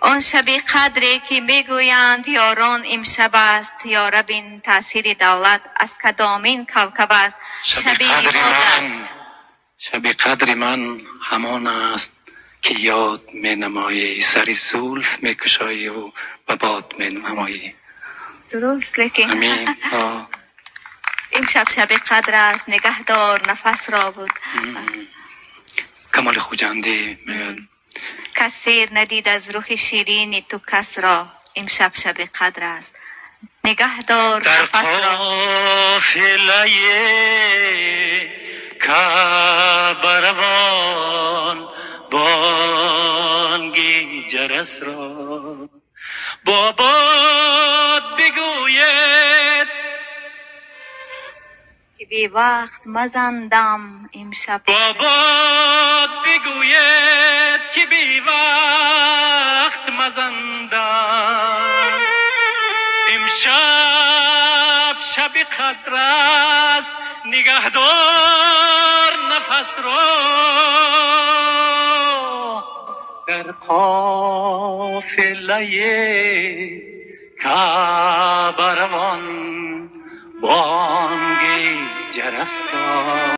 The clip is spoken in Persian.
آن شب قدری که میگویند یاران امشب است، یا رب این تأثیر دولت از کدامین کوکب است. شب قدر من همان است که یاد می نمایی، سری زلف می کشایی و به باد می نمایی. درست، لیکن امین. امشب شب قدر است، نگهدار نفس را بود. کمال خوجندی میاد. کسی ندید از روح شیرین تو کس را، امشب شب قدر است، نگهدار نفس را. در قافله کبروان بانگی جرس را با باد بگوید که بی وقت مزندم امشب. با باد بگوید که بی وقت مزندم امشب شب قدر است، نگهدار جرس را در قافله کعبه روان بانگ جرس را